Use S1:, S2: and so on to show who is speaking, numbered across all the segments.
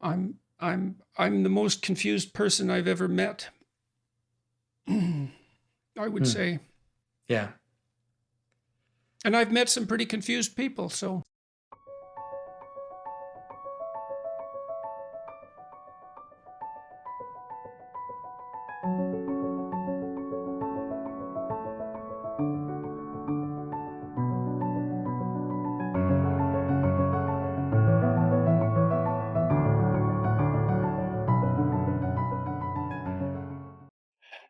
S1: I'm the most confused person I've ever met. I would say.
S2: Yeah.
S1: And I've met some pretty confused people, so.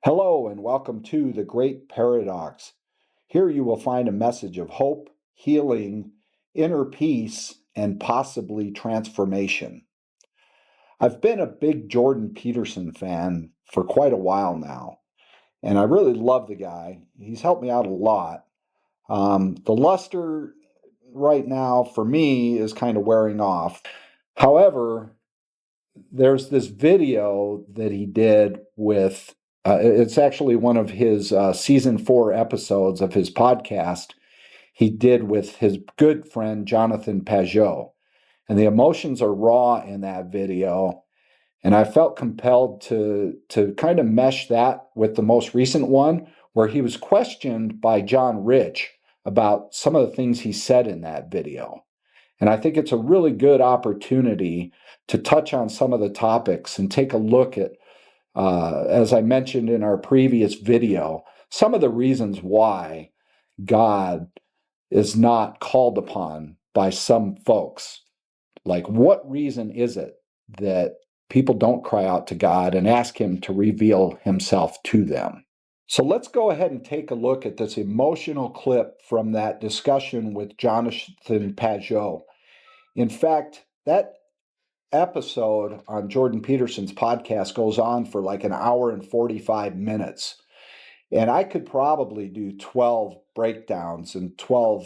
S3: Hello and welcome to The Great Paradox. Here you will find a message of hope, healing, inner peace, and possibly transformation. I've been a big Jordan Peterson fan for quite a while now, and I really love the guy. He's helped me out a lot. The luster right now for me is kind of wearing off. However, there's this video that he did with it's actually one of his season 4 episodes of his podcast he did with his good friend Jonathan Pajot. And the emotions are raw in that video. And I felt compelled to kind of mesh that with the most recent one, where he was questioned by John Rich about some of the things he said in that video. And I think it's a really good opportunity to touch on some of the topics and take a look at, as I mentioned in our previous video, some of the reasons why God is not called upon by some folks. Like, what reason is it that people don't cry out to God and ask him to reveal himself to them? So let's go ahead and take a look at this emotional clip from that discussion with Jonathan Pajot. In fact, that episode on Jordan Peterson's podcast goes on for like an hour and 45 minutes. And I could probably do 12 breakdowns and 12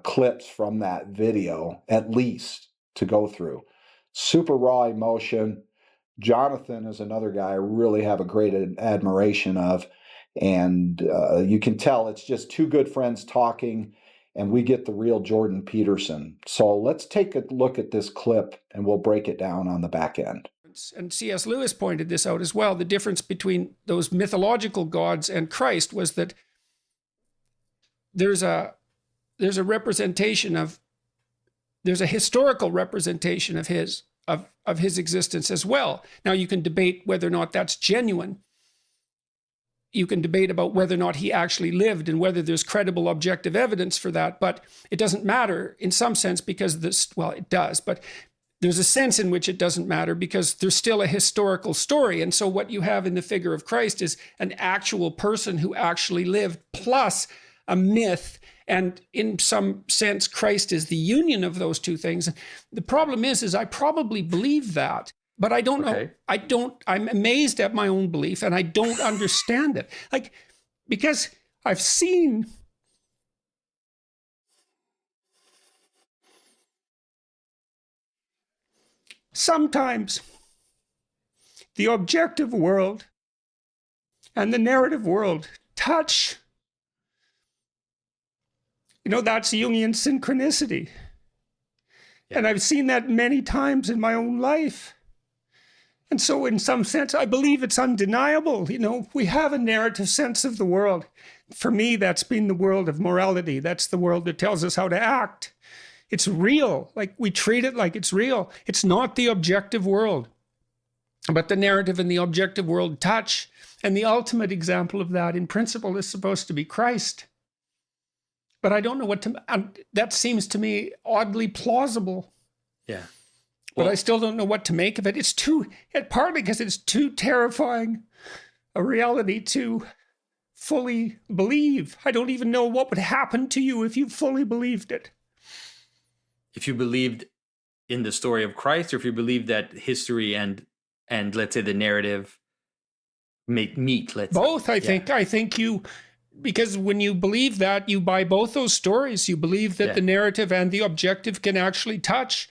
S3: clips from that video, at least, to go through. Super raw emotion. Jonathan is another guy I really have a great admiration of. And you can tell it's just two good friends talking, and we get the real Jordan Peterson. So let's take a look at this clip, and we'll break it down on the back end.
S1: And C.S. Lewis pointed this out as well. The difference between those mythological gods and Christ was that there's a representation of, there's a historical representation of his existence as well. Now you can debate whether or not that's genuine. You can debate about whether or not he actually lived and whether there's credible objective evidence for that, but it doesn't matter in some sense because this, well, it does, but there's a sense in which it doesn't matter because there's still a historical story. And so what you have in the figure of Christ is an actual person who actually lived plus a myth. And in some sense, Christ is the union of those two things. The problem is I probably believe that, but I don't know. I'm amazed at my own belief and I don't understand it. Like, because I've seen sometimes the objective world and the narrative world touch. You know, that's Jungian synchronicity. Yeah. And I've seen that many times in my own life. And so in some sense, I believe it's undeniable. You know, we have a narrative sense of the world. For me, that's been the world of morality. That's the world that tells us how to act. It's real. Like, we treat it like it's real. It's not the objective world. But the narrative and the objective world touch. And the ultimate example of that, in principle, is supposed to be Christ. But I don't know what to... that seems to me oddly plausible.
S2: Yeah.
S1: But I still don't know what to make of it. It's too... partly because it's too terrifying a reality to fully believe. I don't even know what would happen to you if you fully believed it.
S2: If you believed in the story of Christ, or if you believed that history and let's say the narrative meet, let's
S1: both, I think. I think you... Because when you believe that, you buy both those stories. You believe that the narrative and the objective can actually touch.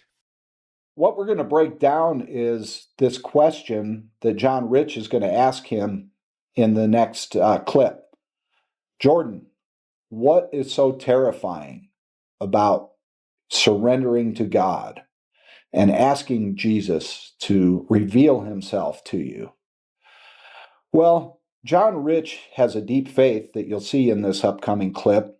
S3: What we're going to break down is this question that John Rich is going to ask him in the next clip. Jordan, what is so terrifying about surrendering to God? and asking Jesus to reveal himself to you? Well, John Rich has a deep faith that you'll see in this upcoming clip,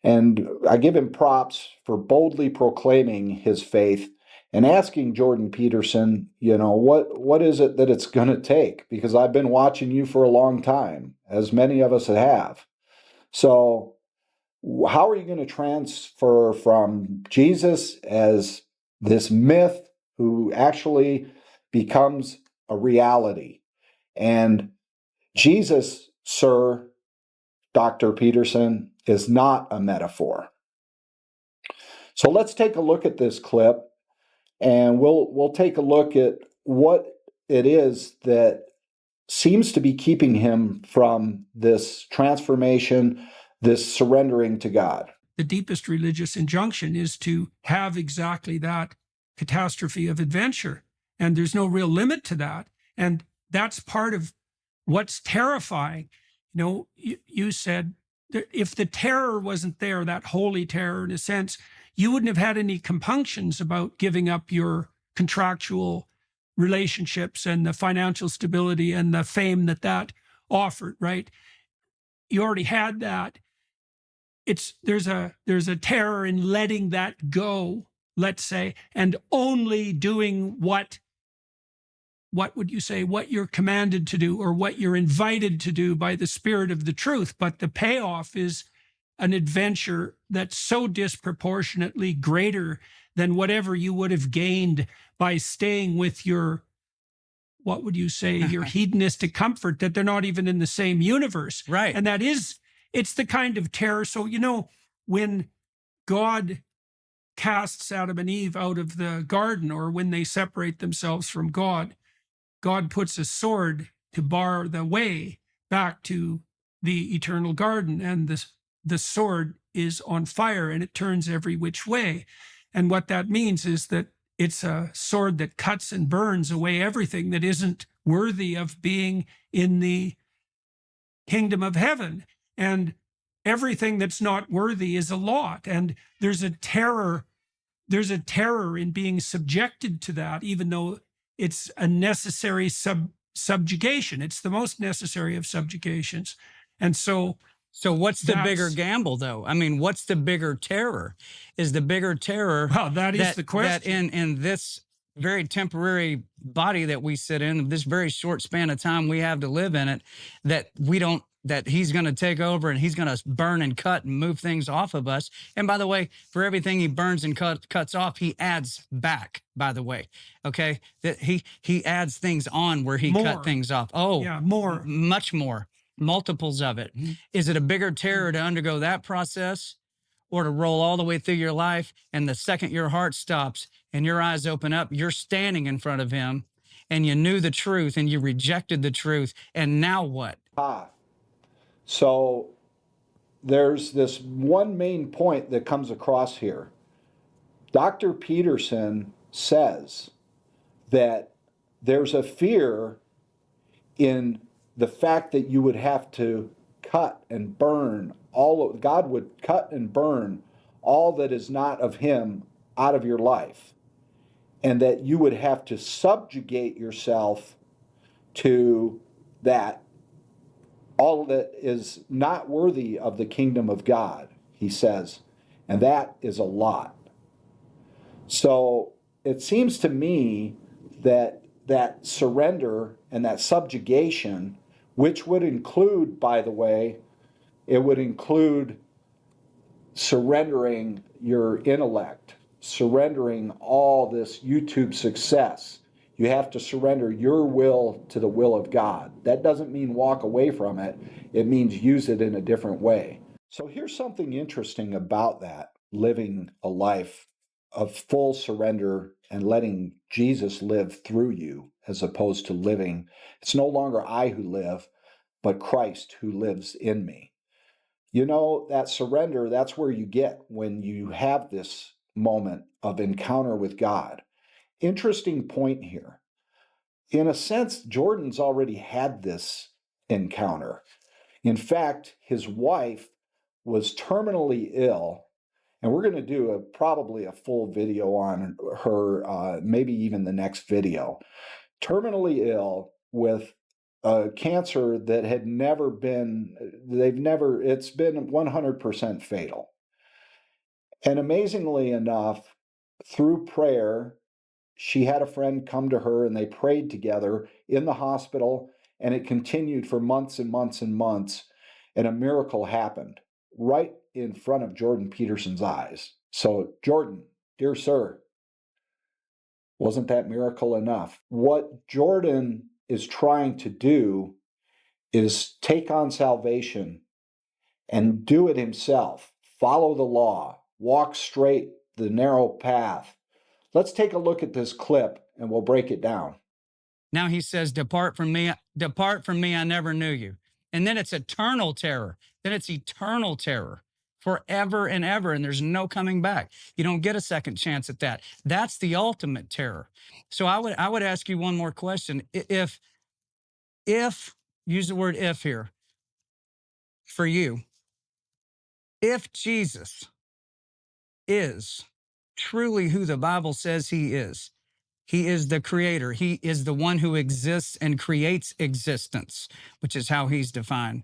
S3: and I give him props for boldly proclaiming his faith and asking Jordan Peterson, what is it that it's going to take? Because I've been watching you for a long time, as many of us have. So how are you going to transfer from Jesus as this myth who actually becomes a reality? And Jesus, sir, Dr. Peterson, is not a metaphor. So let's take a look at this clip, and we'll take a look at what it is that seems to be keeping him from this transformation, this surrendering to God.
S1: The deepest religious injunction is to have exactly that catastrophe of adventure. And there's no real limit to that. And that's part of what's terrifying. You said that if the terror wasn't there, that holy terror in a sense, you wouldn't have had any compunctions about giving up your contractual relationships and the financial stability and the fame that offered, right? You already had that. There's a terror in letting that go, let's say, and only doing what would you say, what you're commanded to do or what you're invited to do by the spirit of the truth. But the payoff is an adventure that's so disproportionately greater than whatever you would have gained by staying with your, what would you say, your hedonistic comfort, that they're not even in the same universe.
S4: Right.
S1: And it's the kind of terror. So, when God casts Adam and Eve out of the garden, or when they separate themselves from God, God puts a sword to bar the way back to the eternal garden. And the sword is on fire and it turns every which way. And what that means is that it's a sword that cuts and burns away everything that isn't worthy of being in the kingdom of heaven. And everything that's not worthy is a lot. And there's a terror in being subjected to that, even though it's a necessary subjugation. It's the most necessary of subjugations. And so
S4: what's the bigger gamble, though? I mean, what's the bigger terror? Is the bigger terror
S1: that is the question.
S4: That in this very temporary body that we sit in, this very short span of time we have to live in it, that he's going to take over and he's going to burn and cut and move things off of us. And by the way, for everything he burns and cuts off, he adds back, by the way. Okay? That he adds things on where he cut things off. Oh,
S1: yeah, more.
S4: Much more. Multiples of it. Mm-hmm. Is it a bigger terror to undergo that process, or to roll all the way through your life, and the second your heart stops and your eyes open up, you're standing in front of him and you knew the truth and you rejected the truth, and now what?
S3: So there's this one main point that comes across here. Dr. Peterson says that there's a fear in the fact that you would have to cut and burn God would cut and burn all that is not of him out of your life, and that you would have to subjugate yourself to that, all that is not worthy of the kingdom of God, he says, and that is a lot. So it seems to me that surrender and that subjugation, which would include, by the way, it would include surrendering your intellect, surrendering all this YouTube success. You have to surrender your will to the will of God. That doesn't mean walk away from it. It means use it in a different way. So here's something interesting about that, living a life of full surrender and letting Jesus live through you, as opposed to living, it's no longer I who live, but Christ who lives in me. That surrender, that's where you get when you have this moment of encounter with God. Interesting point here. In a sense, Jordan's already had this encounter. In fact, his wife was terminally ill, And we're going to do probably a full video on her, maybe even the next video. Terminally ill with a cancer that had never been, it's been 100% fatal. And amazingly enough, through prayer, she had a friend come to her and they prayed together in the hospital, and it continued for months and months and months, and a miracle happened right in front of Jordan Peterson's eyes. So, Jordan, dear sir, wasn't that miracle enough? What Jordan is trying to do is take on salvation and do it himself, follow the law, walk straight the narrow path. Let's take a look at this clip and we'll break it down.
S4: Now he says, depart from me, I never knew you. And then it's eternal terror. Then it's eternal terror forever and ever. And there's no coming back. You don't get a second chance at that. That's the ultimate terror. So I would ask you one more question. If use the word if here for you, if Jesus is truly who the Bible says he is the creator. He is the one who exists and creates existence, which is how he's defined.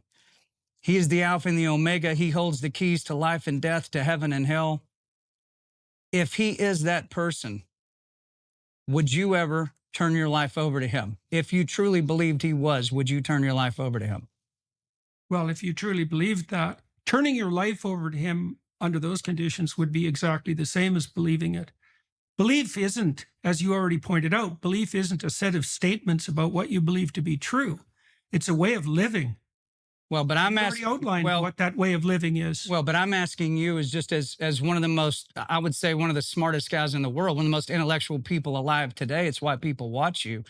S4: He is the Alpha and the Omega. He holds the keys to life and death, to heaven and hell. If he is that person, would you ever turn your life over to him? If you truly believed he was, would you turn your life over to him?
S1: Well, if you truly believed that, turning your life over to him under those conditions would be exactly the same as believing it. Belief isn't, as you already pointed out, belief isn't a set of statements about what you believe to be true. It's a way of living.
S4: Well, but I'm
S1: already outlined what that way of living is.
S4: Well, but I'm asking you as just as one of the most, I would say one of the smartest guys in the world, one of the most intellectual people alive today. It's why people watch you.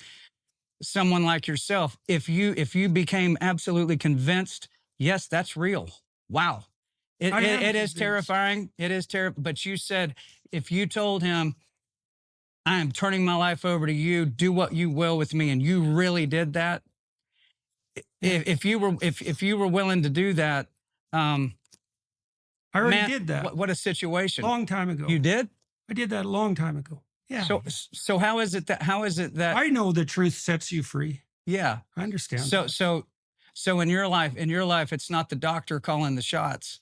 S4: Someone like yourself, if you became absolutely convinced, yes, that's real. Wow. It is terrifying. It is terrible. But you said, if you told him, I am turning my life over to you, do what you will with me, and you really did that. If you were willing to do that,
S1: I already did that.
S4: What a situation!
S1: Long time ago.
S4: You did?
S1: I did that a long time ago. Yeah.
S4: So how is it that
S1: I know the truth sets you free?
S4: Yeah,
S1: I understand.
S4: So in your life, it's not the doctor calling the shots.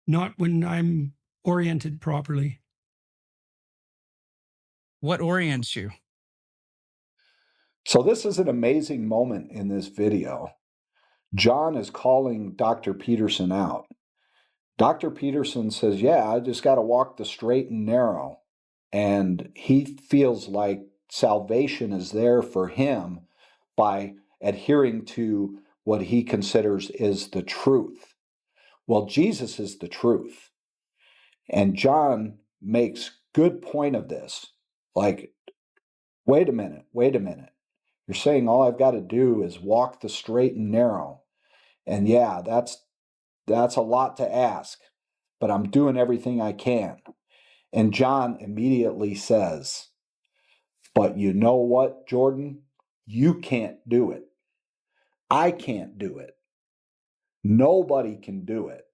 S1: Not when I'm oriented properly.
S4: What orients you?
S3: So this is an amazing moment in this video. John is calling Dr. Peterson out. Dr. Peterson says, yeah, I just got to walk the straight and narrow. And he feels like salvation is there for him by adhering to what he considers is the truth. Well, Jesus is the truth. And John makes good point of this. Like, wait a minute. You're saying all I've got to do is walk the straight and narrow. And yeah, that's a lot to ask, but I'm doing everything I can. And John immediately says, but you know what, Jordan? You can't do it. I can't do it. Nobody can do it.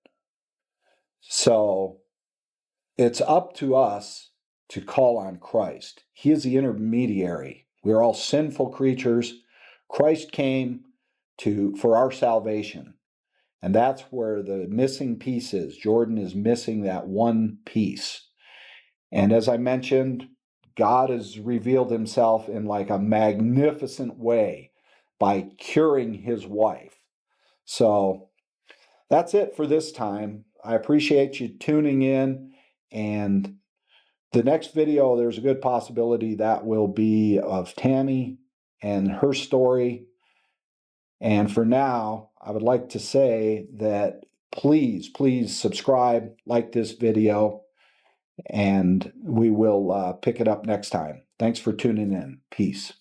S3: So it's up to us to call on Christ. He is the intermediary. We're all sinful creatures. Christ came for our salvation. And that's where the missing piece is. Jordan is missing that one piece. And as I mentioned, God has revealed himself in like a magnificent way by curing his wife. So that's it for this time. I appreciate you tuning in. And the next video, there's a good possibility that will be of Tammy and her story. And for now, I would like to say that please subscribe, like this video, and we will pick it up next time. Thanks for tuning in. Peace.